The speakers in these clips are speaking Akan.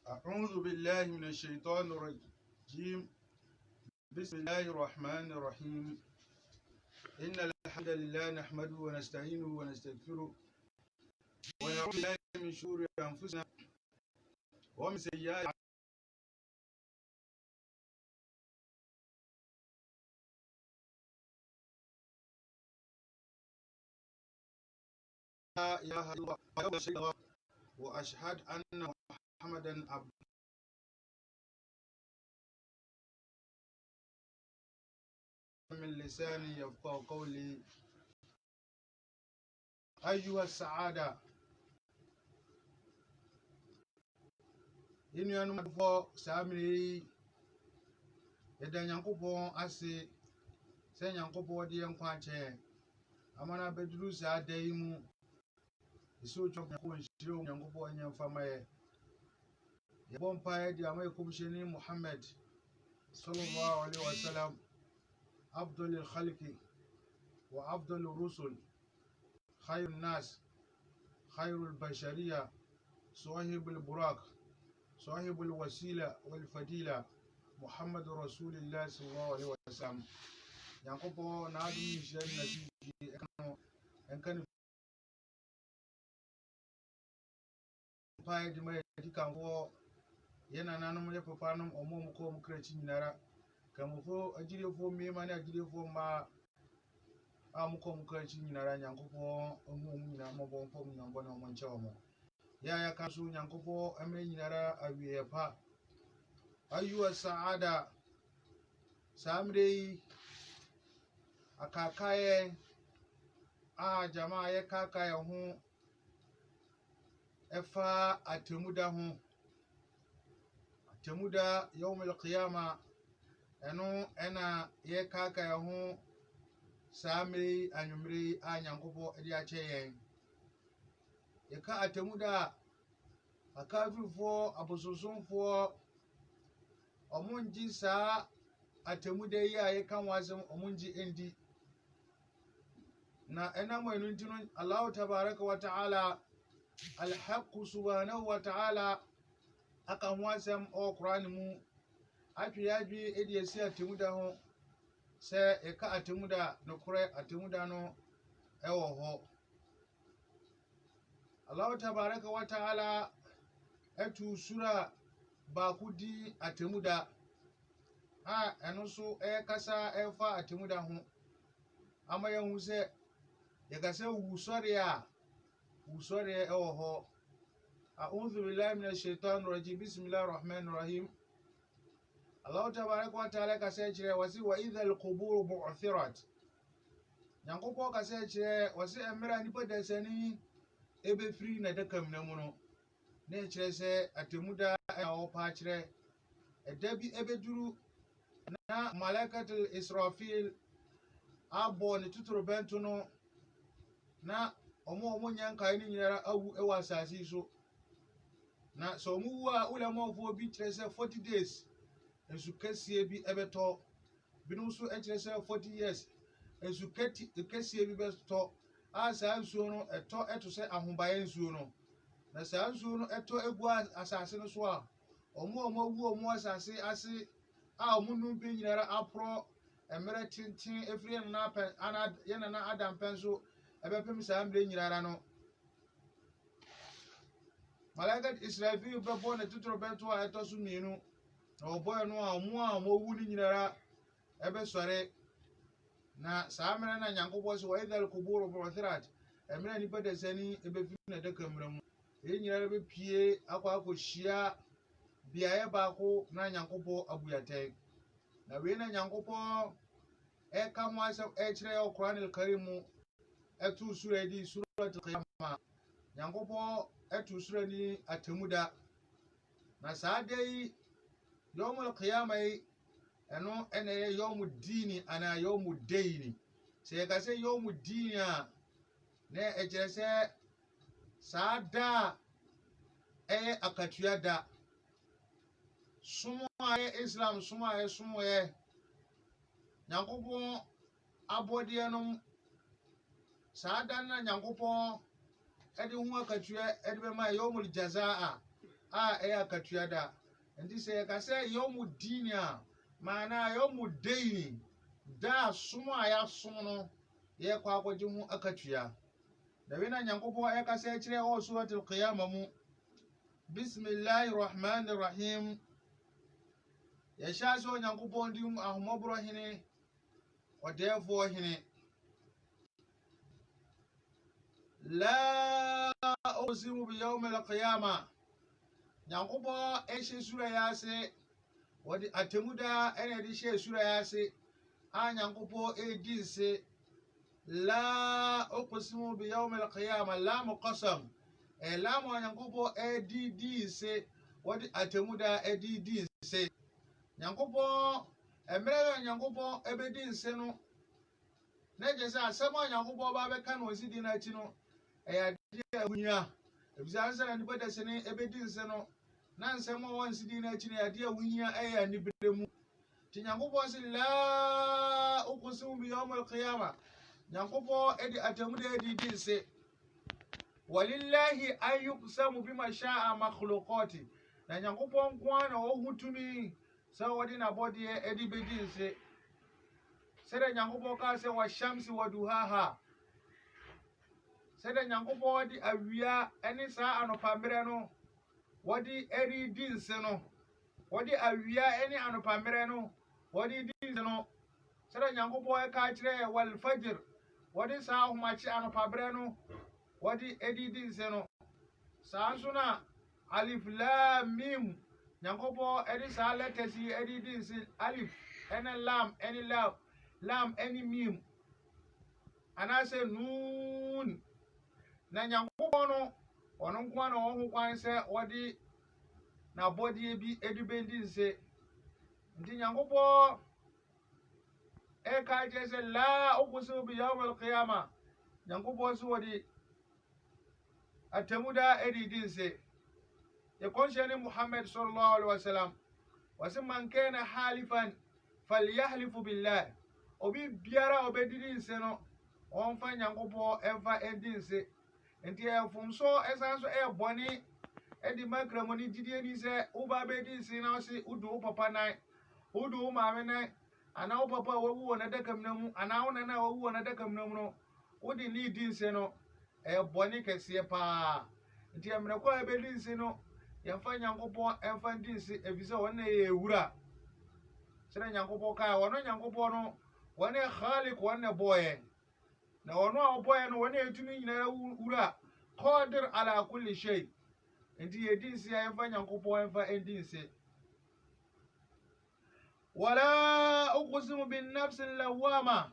أعوذ بالله من الشيطان الرجيم. بسم الله الرحمن الرحيم. إن الحمد لله نحمده ونستعينه ونستغفره ونعوذ بالله من شرور أنفسنا ومن سيئات لا إله إلا الله وأشهد أن محمدا عبده من لساني يفقهوا قولي. أيها السعادة إن ينمو سامري إذا ينقبون أسي سين ينقبون دي ينقوانشي أمانا بدرو ساديمو isu chok yakun shiro yangupo anya famaye yabon paye di amay kumshini Muhammad sallallahu alaihi wasallam afdalul khalqi wa afdalur rusul khayrun nas khayrul bashariya sahibul buraq sahibul wasila wal fadila Muhammad rasulillah sallallahu alaihi wasallam yangupo na adu shiri nabi enkan paye di mai dikan ko yana nanum ya fafanum omom ko mu kreci minara kamu fo ajire fo me mani ajire fo ma am ko mu kreci minara nyanko fo omum na mo bon fo nyanko na mo nchawo mo ya kasu nyanko fo ame minara awiye pa ayuwa saada samre akakaye a jama'a ya kakaye hu efa atemuda hu atemuda yawmul qiyama eno ena ye kaka ya hu samri anyumri anyankopo edi acheye ye ka atemuda akafifo abososunfo omunji sa atemuda ye kan wasan omunji endi na ena mo enuntinun Allah tabaraka wa ta'ala alhaqqu subhanahu wa ta'ala akan wasam o Qur'an mu afi edi esi atemuda ho se e ka atemuda no kure atemuda no ewo ho Allah tabaraka wa ta'ala etu sura ba kudi atemuda enusu kasa efa atemuda ho amaya hu se ye kase wusore ewo ho. A'udhu billahi minash shaitani rajim. Bismillahir rahmanir rahim. Allah tabaraka wa ta'ala kase chire wasi wa idhal qubur bu'thirat. Nyankopo kase chire wasi emira ni poda sani ebe free na dakam na muno. Ne chire se atemuda awo pa chire edabi ebe duru na malaikatul Israfil abo ni tuturo bentuno na omo nyanka ni nyara awu ewa asasi so na so mu wa ulama fo bi chire se 40 days ensu kasie bi ebeto binu so chire se 40 years ensu kasie bi beto asa nsuo no eto se ahombaye nsuo no na sa nsuo no eto egu asase no so a omo wu omo asase ase a omo nu bi nyara apro emere tintin efiri na pen ana yana na adam pen so ebepem sa amre nyirara no malaikat Israfil bebo na tuturo bento a eto so mienu na oboy no a omo wu ni nyirara ebe sore na sa amre na nyankobo so wa idhal qubur bu'thirat emre ni bede sani ebe fi na de kamramu nyirara be pie akwa shia biaye baako na nyankobo abuyate na we na nyankobo ka mwasa chire o Qur'anul Karim etu sura di suratul qiyamah nyankobo etu sura ni atemuda na saadai yawmul qiyamah eno ene yawmud dini ana yawmud daini se ka se yawmud dini ne ejese saada akatuyada sumo Islam sumo nyankobo abodienum saada na nyankobo edi hu akatua edi be ma yawmul jazaa akatua da nti sɛ ka sɛ yawmud din a maana yawmud daini da sumu a ya sumu no yɛ kɔ akɔgye hu akatua da wina nyankopɔn ka sɛ kyerɛ wɔ suratul qiyamah mu bismillahir rahmanir rahim yɛhyɛ sɛ nyankopɔn di ahomɔborɔ hene ɔdɛɛfoɔ hene la uqsimu bi yawmil qiyamah nyankopɔn ɛhyɛ sura yɛ ase wɔde atemuda ɛna de hyɛ sura yɛ ase a nyankopɔn ɛdi nse la uqsimu bi yawmil qiyamah la muqassam la mo nyankopɔn ɛdi di nse wɔde atemuda ɛdi di nse nyankopɔn ɛmmerɛ nyankopɔn ɛbɛdi nse no na gye sɛ asɛm a nyankopɔn ba bɛka no ɔsi di no akyi no ɛyɛ adeɛ a wunya ebisa sɛ na nipa da se ne ɛbɛdi nse no na nsɛm a wɔnsi di no akyi no ɛyɛ adeɛ a wunya ɛyɛ anibere mu nti nyankopɔn sɛ la uqsimu bi yawmil qiyamah nyankopɔn ɛde atamuda ɛdi di nse walillahi an yuqsamu bima sha'a makhluqati na nyankopɔn nko ara na ɔho tumi sɛ wɔde n'abɔdeɛ ɛde bɛdi nse sɛdeɛ nyankopɔn kaa sɛ washamsi waduhaha sɛdeɛ nyankopɔn de awia ɛne saa anɔpammerɛ no wɔde ɛredi nse no wɔde awia ɛne anɔpammerɛ no wɔde di nse no sɛdeɛ nyankopɔn ɛka kyerɛ wal fajr wɔde saa ahomakye anɔpammerɛ no wɔde ɛde di nse no saa nso na alif lam mim nyankopɔn ɛde saa letters yi ɛde di nse alif ɛne lam ɛne lam ɛne mim anaasɛ nun na nyankopɔn no ɔno nko ara na ɔho kwan sɛ wɔde n'abɔdeɛ bi ɛde bɛdi nse nti nyankopɔn ɛka kyerɛ sɛ la uqsimu bi yawmil qiyamah nyankopɔn so wɔde atamuda ɛde di nse yɛkɔnhyɛne Muhammad sallallahu alaihi wasallam wɔsɛ man kana halifan falyahlifu billah obi biara a ɔbɛdidi nse no ɔmfa nyankopɔn ɛmfa ɛdi nse nti ɛfomso ɛsan so ɛyɛ bɔne ɛde makramoni didie ni sɛ woba bɛdi nse na ɔse wodu wo papa nan wodu wo maame nan anaa wo papa a wawu wɔ n'adakamena mu anaa wo nana a wawu wɔ n'adakamena mu no wode ne di nse no ɛyɛ bɔne kɛseɛ paa nti mmerɛ kɔ a ɛbɛdi nse no yɛmfa nyankopɔn ɛmfa di nse ɛfiri sɛ wɔn na yɛ ewura sɛdeɛ nyankopɔn kaa wɔno nyankopɔn no wɔn yɛ khalik wɔn na bɔɔyɛ na wɔno a ɔbɔɔyɛ no wɔn yɛ tumi nyinaa wura qadir ala kulli shay nti yɛdi nse a yɛmfa nyankopɔn ɛmfa ɛdi nse wala uqsimu bin nafsil lawama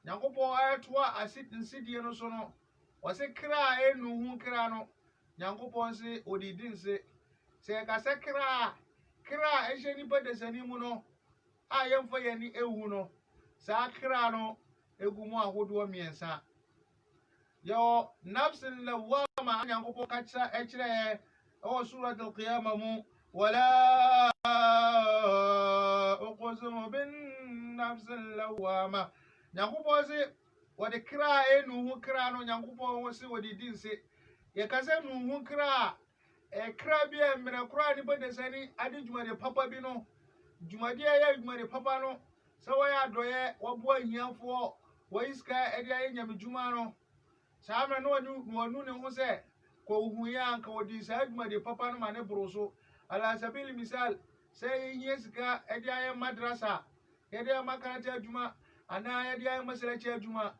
nyankopɔn ayɛtoa nsidie no so no wɔse kra a ɛnu hu kra no nyankopɔn se odidi nse sɛ yɛkasɛ kra a ɛhyɛ nipa dasani mu no a yɛmfa yɛni ewu no saa kra no egu mu ahodoɔ mmiɛnsa yɛwɔ nafsil lawama a nyankopɔn ka kyerɛ yɛ ɛwɔ suratul qiyamah mu wala uqsimu bin nafsil lawama nyankopɔn se wɔde kra a ɛnu hu kra no nyankopɔn se wɔde di nse yɛkasɛ nu hu kra a kra bi a mmerɛ kora nipa dasani ade dwumade papa bi no dwumade a ɛyɛ dwumade papa no sɛ wɔyɛ adɔyɛ wɔboa ahiafoɔ wɔyi sika ɛde ayɛ nyame dwuma no saa mmerɛ na wɔnu ne ho sɛ kɔhuhueɛ a anka wɔde saa dwumade papa no ma ne boro so ala sabili misal sɛ yɛhia sika ɛde ayɛ madrasa yɛde ayɛ makaranta adwuma anaa yɛde ayɛ masalakyi adwuma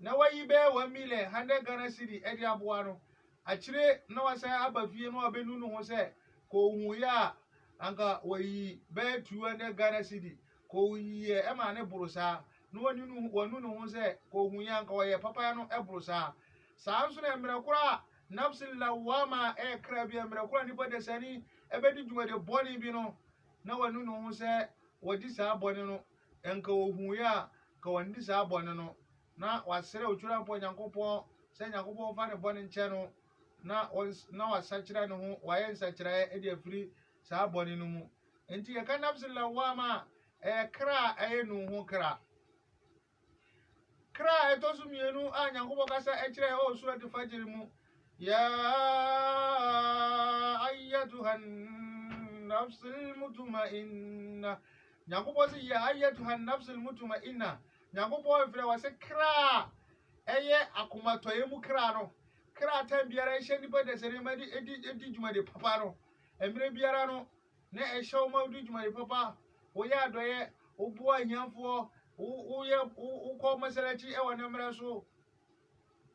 na wɔyi bɛyɛ 1 million 100 Ghana cedi ɛde aboa no akyire na wasan aba fie no abɛnu no ho sɛ kɔhuhueɛ a anka wɔyi bɛyɛ 200 Ghana cedi kɔhuhueɛ ɛma ne boro saa na wɔnu no ho sɛ kɔhuhueɛ anka wɔyɛ papa no ɛboro saa saa nso na mmerɛ kora nafsil lawama ɛkra bi mmerɛ kora nipa dasani ɛbɛdi dwumade bɔne bi no na wɔnu no ho sɛ wɔdi saa bɔne no ɛnka wɔhuhueɛ a ka wɔndi saa bɔne no na wasrɛ otwurampɔ nyankopɔn sɛ nyankopɔn fa ne bɔne nkyɛ no na wasakyerɛ ne ho wayɛ nsakyerɛeɛ ɛde afiri saa bɔne no mu nti yɛka nafsil lawama ɛyɛ kra a ɛyɛ nu ho kra a ɛtɔ so mmienu a nyankopɔn kasa ɛkyerɛ ɛwɔ suratul fajr mu يا أيتها النفس المطمئنة نعقوب يا أيتها النفس المطمئنة نعقوب في وسكرا أي أكما تويمو كرانو كرا تنبيرا يشني بدا سريما دي جمع دي بابانو أمري بيارانو na eshow ma du juma papa wo ya doye wo bua nyamfo wo ye wo ko masalaci e wona mra so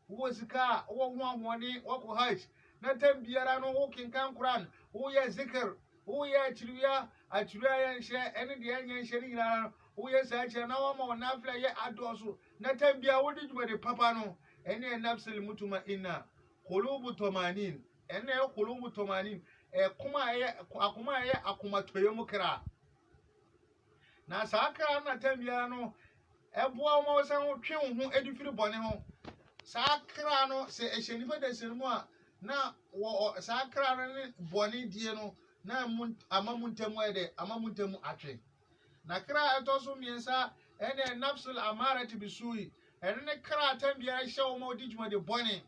wo zika wo hwahwoni wo ko hajj na tambiara no wo kinkan Quran wo ye zikr wo ye chiriya a chiriya yan she ene de yan she ni na wo ye sa che na wo ma na fla ye adoso na tambia wo du juma de papa no ene nafsul mutmainna qulubu tumanin ene qulubu tumanin akuma ye akuma toye mu kra na sakra na tambia no eboa mo san twe ho edifiri bone ho sakra no se eheni bada senmu a na wo sakra no ne bone die no na amamuntemu ede amamuntemu atwe na kra etoso miensa ene nafsul amarati bisui ene ne kra tambia hyew mo dijuma de bone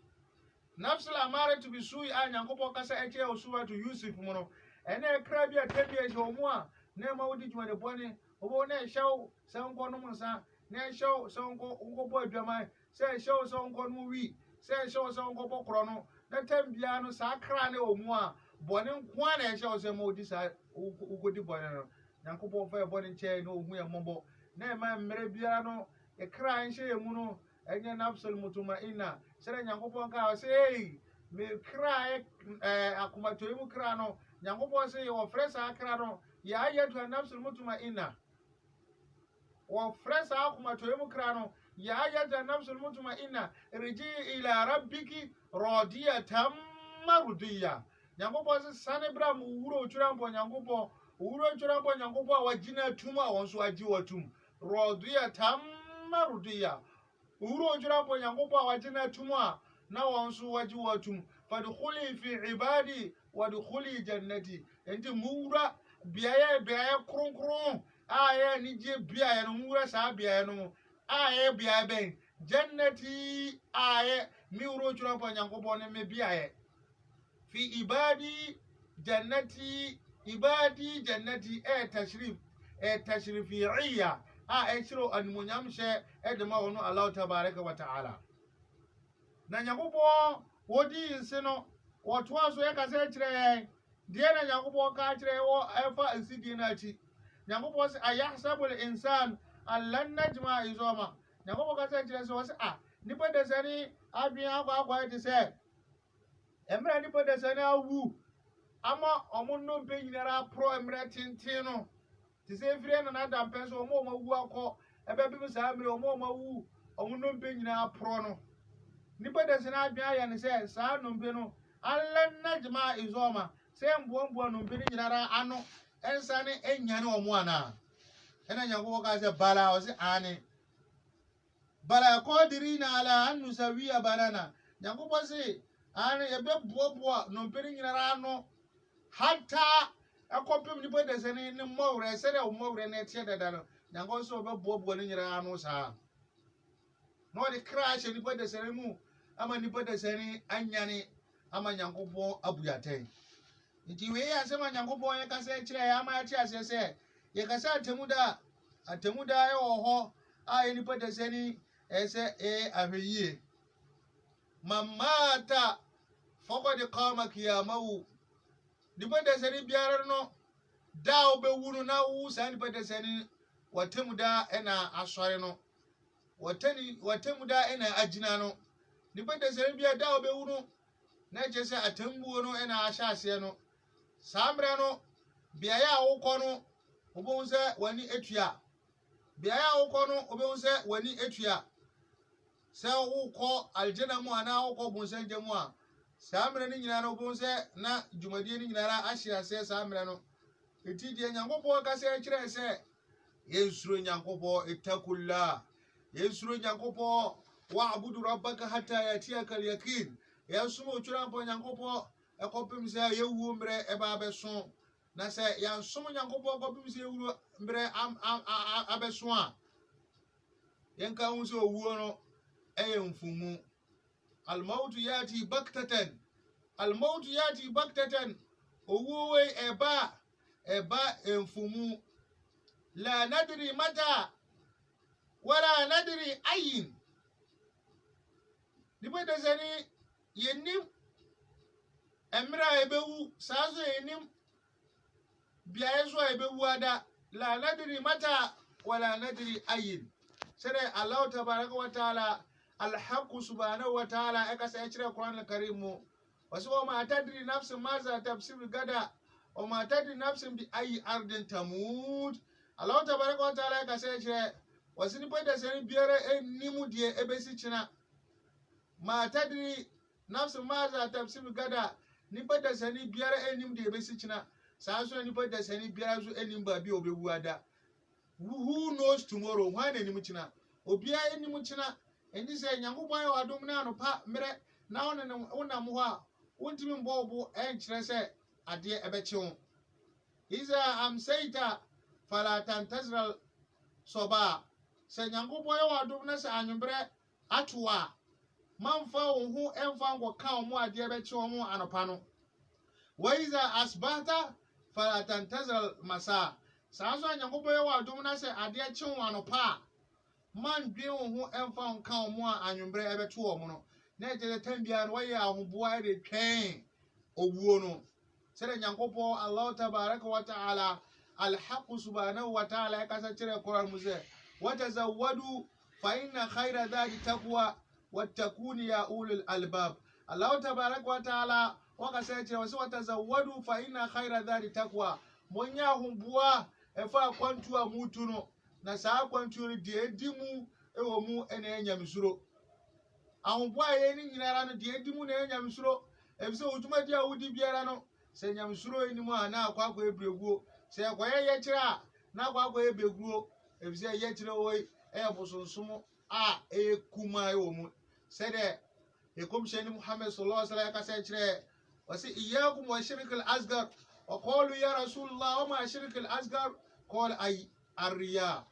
nafsul amaratu bisui a nyankopo kasa eche osuwa to Yusuf mono ene kra bia tambia hyew mo a na ma wodi juma de bone obo na hyew sanko no munsa na hyew sanko unko adwama se hyew sanko no wi se hyew sanko bokro no na tambia no sakra ne omu a bone nko na hyew se mo di sa ugodi bone no nyankopo fa bone nche no ohu ya mombo na ma mmere bia no e kra nhye emu no enye nafsul mutmainna sere nyankopon ka say me kra akuma toyimu kra no nyankopon say wo fresa kra no ya ayatu nafsul mutmainna wo fresa akuma toyimu kra no ya ayatu nafsul mutmainna riji ila rabbiki radiyatan mardiya nyankopon say sanebra mu wuro churampo nyankopon wuro churampo nyankopon wajina tuma wonso aji watum radiyatan mardiya uro jura po nyangopo wajina tumwa na wansu waji watum fadkhuli fi ibadi wadkhuli jannati enti mura biaye krun aye ni je biaye no mura sa biaye no aye biaye ben jannati aye mi uro jura po nyangopo ne me biaye fi ibadi jannati tashrifiyya eshiro anmunyamshe edema wono Allah tabaraka wa taala na nyakupo wodi insino wotwa so yakase kire die na nyakupo ka kire wo efa insidi na chi nyakupo se ayahsabu al-insan allan najma izoma nyakupo ka se kire so se nipa de sani abia agwa de se emra nipa de sani awu ama omunno mpe nyinara pro emra tintino ti se fire na adam penso omo wu akọ ebe bi sa amire omo wu omuno mpe nyina pro no nipa de se na adwa ya ne se sa no mpe no allan najma izoma se mbuo no mpe nyinara ano ensa ne enya ne omo ana ena nyago ka se bala o se ani bala qadirina ala an nusawiya banana nyago bo se ani ebe buo no mpe nyinara ano hatta akopem nipa de sene ne mowre sere o mowre na tie dada no nyango so be bobo ne nyira anu sa no de crash nipa de sene mu ama nipa de sene anyane ama nyankopon abuyate nti we ya sema nyankopon ye kase kire ya ama ya se ye kase atemuda ye oho a nipa de sene ese ahweye mamata foko de qama kiyamahu nipa de sene biara no da obe wuru na wu sa nipa de sene watemu da ena asore no watemu da ena ajina no nipa de sene bia da obe wuru na jese atembuo no ena ahyase no sambre no bia ya wukọ no obo nse wani etua bia ya wukọ no obo nse wani etua se wukọ aljana mu ana wukọ bunse jemu a samre ni nyina no obo nse na jumadie ni nyina ahyase samre no eti die nyankopon ka se kire se yesuro nyankopon itakulla yesuro nyankopon wa'budu rabbaka hatta yatiyaka al-yaqin yasumo churampo nyankopon ekopim se yewu mbre eba abeso na se yansumo nyankopon kopim se yewu mbre abeso a yenka unso owuo no eye mfumu al-maut yati baktatan الموت ياتي بغتة owuwe eba enfumu la nadri mata wala nadri ayin nipa da sani yenim emra ebewu sazo yenim biaye so ebewu ada la nadri mata wala nadri ayin sere Allah tabaraka wa taala alhaq subhanahu wa taala aka sai cire Qur'an al-Karim wasu ma tadri nafsin maza tafsir gada wa ma tadri nafsin bi ayi ardin tamut Allah tabaraka wa taala aka sai cire wasu ni da sani biyar nimu die ebesi cina ma tadri nafsin maza tafsir gada ni da sani biyar nimu die ebesi cina sa so ni da sani biyar zu enim ba bi obewu ada. Who knows tomorrow? Why any muchina? Obia any muchina? And this say, Yanguba, I don't know, pa, mere, now and una mua, won't even bobo, and say, a dear abettion. Is I'm sayta, Falatan Tazral Soba, say Yanguba, I don't know, and bre, Atua, Manfa, who enfant will count more dear betchon and a pano. Why is Asbata, Falatan Tazral Masa? Sanso Yankopo yawa domina se ade ache won anopa man dwen ho emfa nka omo anwumbre ebeto omo no na eje tambia no waye ahoboa de twen owuo no sere Yankopo Allah tabaraka wa taala alhaq subhanahu wa taala kasa cire Qur'an muze watazawwadu fa inna khayra dhati taqwa wattakuni ya ulul albab Allah tabaraka wa taala wakasa cire watazawwadu fa inna khayra dhati taqwa monya humbuwa efa kwantu a mutu no na saa kwantu ri de edimu ewo mu ene enyamsuro ahomboa ye ni nyinara no de edimu na enyamsuro ebise otuma di a wudi biara no se nyamsuro enimu a na akwa ebreguo se akwaye ye kira na akwa ebeguo ebise ye kira oi ebosonsomo a ekuma ewo mu se de ekomsheni Muhammad sallallahu alaihi wasallam ka se kire wasi iyyakum wa shirkul asghar وقالوا يا رسول الله وما شرك الأصغر قال أي الرياء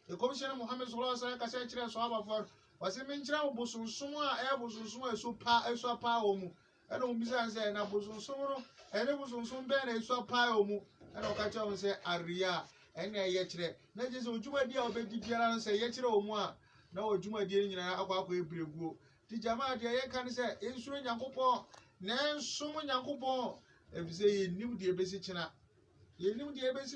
يقول شيخ محمد صلى الله عليه وسلم كسر شيء صحابة فور وسمين شيء بوسونسوما بوسونسوما يسوع أمو أنا مبيزان سي أنا بوسونسوما أنا بوسونسوم بين يسوع أمو أنا كاتشون سي الرياء أنا يشري نجلس وجوما دي أو بدي بيران سي يشري أموا na وجوما دي نينا akwa ebregu ti jamaa de yekan se ensu Nyankopon na ensum Nyankopon ebise yenim de ebesi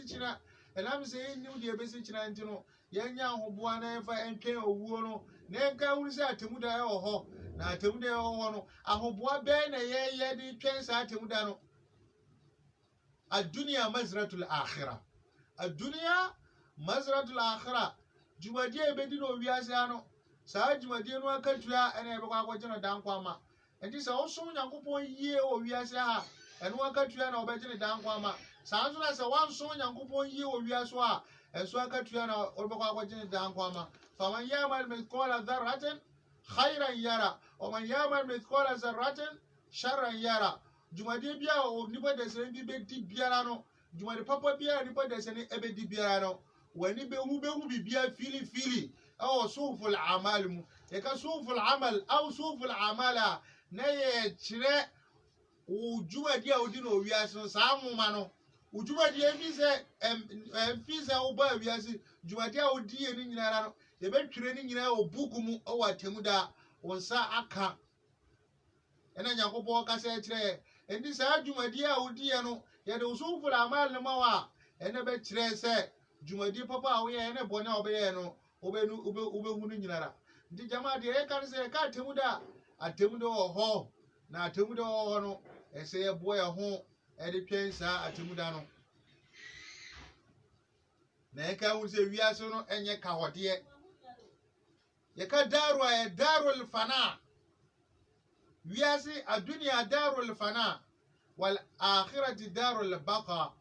china enam se yenim de ebesi china ntino yenya ahoboa na efa entwen owuo no na enka wuri se atemuda e oho na atemuda e oho no ahoboa be na ye de twen sa atemuda no ad-dunya mazratul akhirah jumadi ebedi no wiase ano sa jumadi no akatua ene ebekwa akogye dankwama enti se osom Nyankopon yie o wiase ha enu akatua na obegye dankwama sanso na se wansom Nyankopon yie o wiase a enso akatua na obekwa akogye dankwama faman yamal mithqala dharratin khairan yara wa man yamal mithqala dharratin sharran yara jumadi bia o nipa de se bi be di biara no jumadi papa bia nipa de se ne ebe di biara no wani behu bibia fili aw suful amal mu e ka suful amal aw suful amala na ye chire ujuma dia odino wiase samu mano ujuma dia emfise oba wiase juma dia odie ni nyinara no ye betwire ni nyina obuku mu o atemuda wonsa aka ena Nyankopon ka se chire endi sa juma dia odie no ye de suful amal ne mawa ene be chire se jumadi papa awe ene bona obeye no obehunu nyinara ndi jamaa de e kan se ka atemuda ho na atemuda ho no ese ye boya ho e de twensa atemuda no na e ka wu se wiase no enye ka hode ye ka darul fana wiase adunya darul fana wal akhirati darul baqa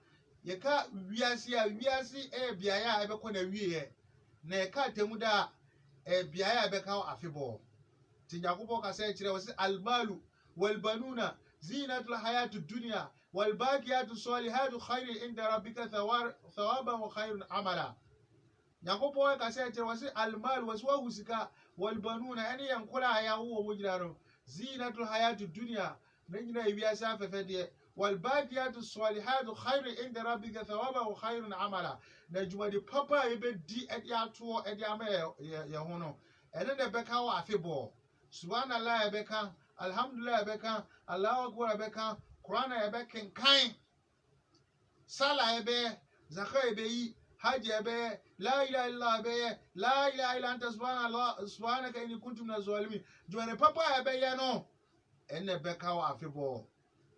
yeka wiase biaya ebe ko na wiye na yeka temuda biaya ebe ka afebo ti Nyankopon ka se kire wasi almalu wal banuna zinatul hayatud dunya wal baqiyatu salihatu khairun inda rabbika thawaban wa khairun amala Nyankopon ka se kire wasi almalu waswa husika wal banuna ani yankula ya wo mujiraro zinatul hayatud dunya نجنا يبياسا ففدي والباقيات الصالحات خير عند ربك ثوابا وخير عملا نجما دي بابا يبدي ادياتو ادياما يهونو ene de beka wa afebo subhanallah beka alhamdulillah beka allahu akbar beka qur'ana beka kan sala ebe zakah ebe yi hajj ebe la ilaha illa ebe la ilaha illa anta subhanallah subhanaka inni kuntu minaz zalimin jone papa ebe ya no ene beka wa afebo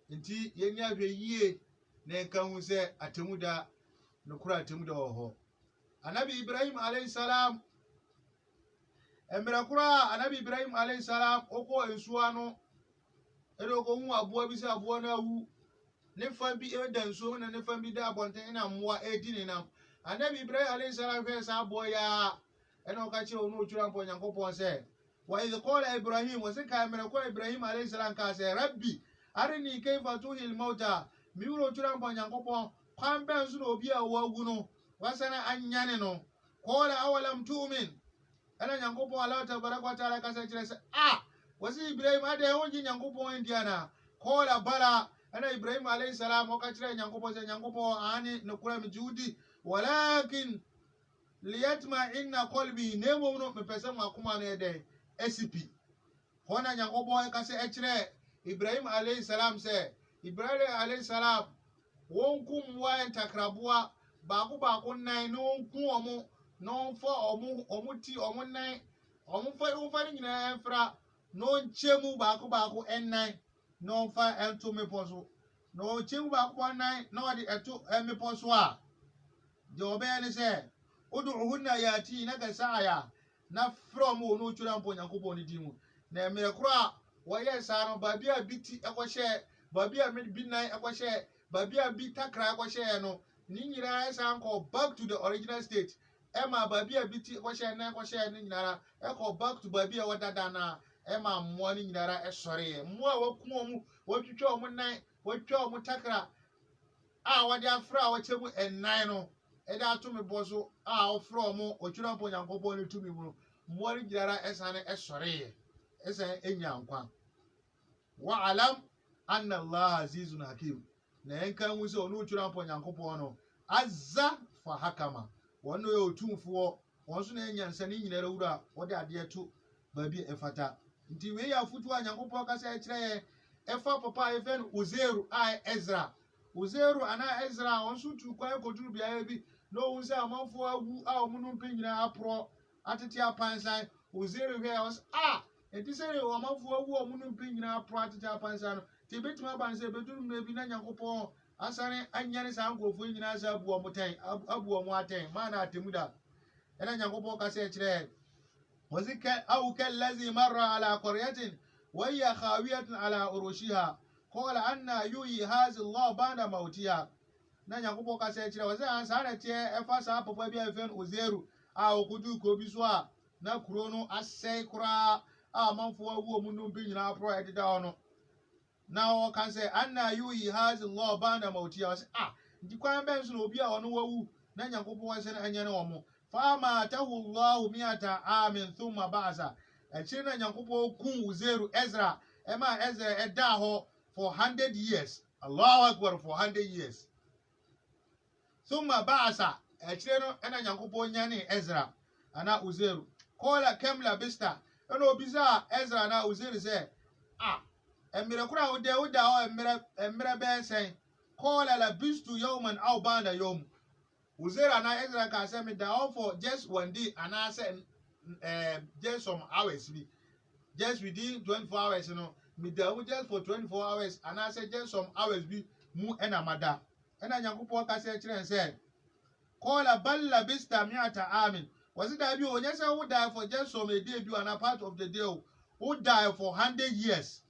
nti yenya hwe yie na nka hu se atemuda no kura atemuda wo ho anabi ibrahim alayhi salam emrakura anabi ibrahim alayhi salam oko ensuwa no edo ko hu aboa bi se aboa na wu ne fa bi e da nsuo na ne fa bi da abonten na mmoa edini nam anabi ibrahim alayhi salam fe sa aboa ya eno ka che onu otwura mpo nyankopon se wa idh qala ibrahim wa sika emrakura ibrahim alayhi salam ka se rabbi arini kayfa tuhil mauta mi wuro otwura mpo nyankopon kwan ben su no obi a wo agu no wasana anyane no qala awalam tu'min ana nyankopon Allah tabaraka wa taala kasa kire se wasi ibrahim ade wonji nyankopon indiana kola bala ana ibrahim alayhi salam o ka kire nyankopon se nyankopon ani no kura mi judi walakin liyatma inna qalbi nemo no me pese ma kuma no ede SCP hona nyankopon ka se kire ibrahim alayhi salam se ibrahim alayhi salam won kum wa entakrabua ba ko nan no kun omo no for omuti omunnan omufari nyina enfra no nchemu baako ennan no fa ento meposo no nchemu baako ennan no de eto meposo a de obeye ne se uduhunna yati na gasaya na from no twura mpo nyankopon ni dimu na emere kura woye sano babia biti ekwohye babia binan ekwohye babia bitakra ekwohye no ni nyira esa nko back to the original state Emma babia biti kwashe na kwashe ni nyara eko back to babia wadada na Emma mmo ni nyara esore mmo a wakuo mu watwitwa omu nan watwa omu takra wade afra wachemu ennan no eda atumi bozo ofra omu otwira mpo nyankopon ni tumi mu mmo ni nyara esane esore esa enya nkwa wa alam anna allah azizun hakim na enka nwuse onu otwira mpo nyankopon no azza fa hakama wono yo tumfuo wonso na enyansa ni nyinara wura wode ade to baabi efata nti we ya futu anyankopon kasa e kire efa papa even uzeru ezra uzeru ana ezra wonso tu kwa koduru bia bi no wonse amanfo agu omunu mpenyina apro atete apansan uzeru we was enti sere amanfo agu omunu mpenyina apro atete apansan no ti betuma banse beduru mebi na nyankopon asane anyane sa nkofo nyina asa abuo moten abuo mo aten mana atemuda ena nyankopon ka se kire wazika au kallazi marra ala qaryatin wa hiya khawiyatun ala urushiha qala anna yuyi hazi allah ba'da mautiha na nyankopon ka se kire wazan sana tie efa sa papa bia efen uzeru okudu ko bi so a na kuro no asai kura manfo awu omunum bi nyina apro edida ono now can say anna yuyi has Allah bana mautiya ndi kwa ben so obi a ono wawu na nyankopon se na anyane omo fa ma tahu Allah miata amin thumma ba'sa e na nyankopon kun uzeru ezra ezra eda ho for 100 years Allahu akbar for 100 years thumma ba'sa e no na nyankopon nyane ezra ana uzeru kola kamla bista eno obiza ezra na uzeru se emire kura uda o emire bensen kola la bistu yawman aw ba'da yawm uzera na ezra ka say me da for just one day and I say just some hours be just within 24 hours me da just for 24 hours and I say just some hours be mu enamada ena nyankopon ka say kire say kola balla bista mi'ata amin was da bi onye say who die for just some a day be and a part of the day who die for 100 years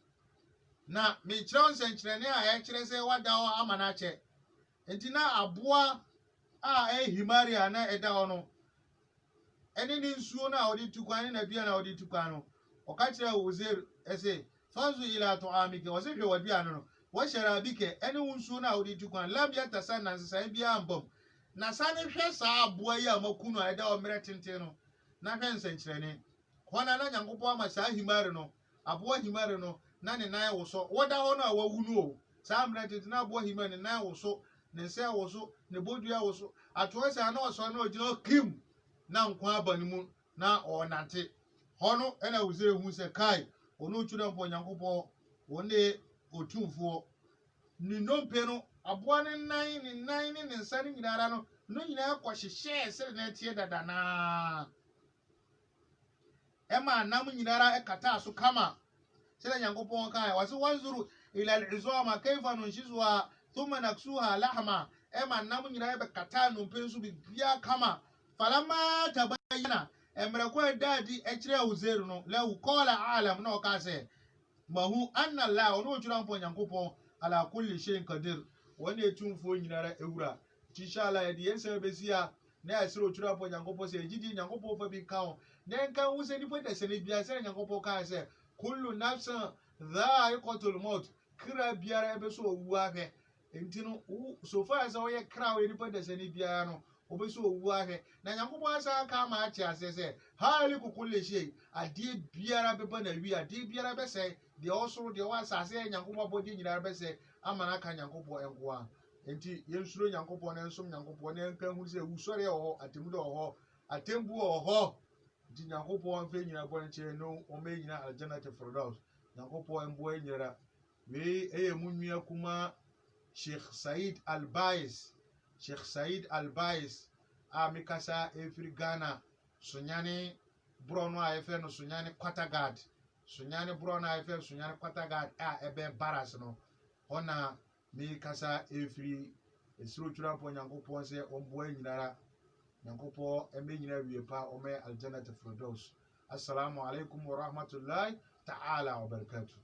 na me kire nsenkyerene a kire say wada ho amana che enti na aboa himaria na eda ono eni ni nsuo na odi tukwan na bia na odi tukwan no o ka kire uzeru ese fanzu ila to amike o se hwe wabia no wo hyera bike eni nsuo na odi tukwan labia tasa na nsesan bia ambom na sane hwe sa aboa yi amakunu a eda o mere tenten no na hwe nsenkyerene hona na nyankopon ama sa himari no aboa himari no na ne nan wo so woda ho no a wawunu o saa mmerɛ tete na aboa hima ne nan wo so ne nsa wo so ne bodua wo so atoa sɛ na ɔsɔ na ɔgyina kim na nkwa aba ne mu na ɔnante hɔ no ɛna wo sɛ ehu sɛ kai ɔno twura mpo Nyankopɔn wɔne otumfoɔ ne nnompe no aboa ne nan ne ne nsa ne nyinara no no nyinaa kɔhyehyɛ sɛ na tie dada na ɛma nam nyinara ɛkata so kama sɛ Nyankopɔn kai wase wanzuru ila al-izama kayfa nunshizuha thumma naksuha lahma ɛma nam nyinara bɛkata nnompe nso bibia kama falama tabayyana emre ko dadi ɛkyerɛ Uzair no la qala alam na ɔka sɛ mahu anna Allah ɔno twura mpo Nyankopɔn ala kulli shay'in qadir wɔne etumfo nyinara ewura inshallah yɛde yɛsɛ besia na asiro twura mpo Nyankopɔn sɛ gidi Nyankopɔn fa bi kawo na nka wo sɛ nipa dɛsɛ ne bia sɛ Nyankopɔn ka sɛ kullu nafsin dha'iqatul maut kra biara ebe so owu ahwɛ enti no so far as ɔyɛ kra wo nipa dɛsɛ ne bia no obe so owu ahwɛ na Nyankopɔn asa ka ma ate ase sɛ haliku kulli shay ade biara beba na wi ade biara bɛsɛ de ɔsoro de ɔwa asase Nyankopɔn bɔde nyinara bɛsɛ amana ka Nyankopɔn enkoa enti yɛnsuro Nyankopɔn na nsom Nyankopɔn na nka hu sɛ wusɔre wɔ atemmu de wɔ atembu wɔ di Nyankopɔn fe nyina bɔ nkyɛ no o me nyina aljannati firdaus Nyankopɔn mbo nyira we eye munua kuma Sheikh Said Al-Bais a mikasa efiri Ghana sunyane brono a efe no sunyane Kwatagad a ebe baras no ona mikasa efiri esiro twura po Nyankopɔn sɛ ombo nyinara Nyankopɔn eme nyina wie pa o me aljannati firdaus assalamu alaikum wa rahmatullahi ta'ala wa barakatuh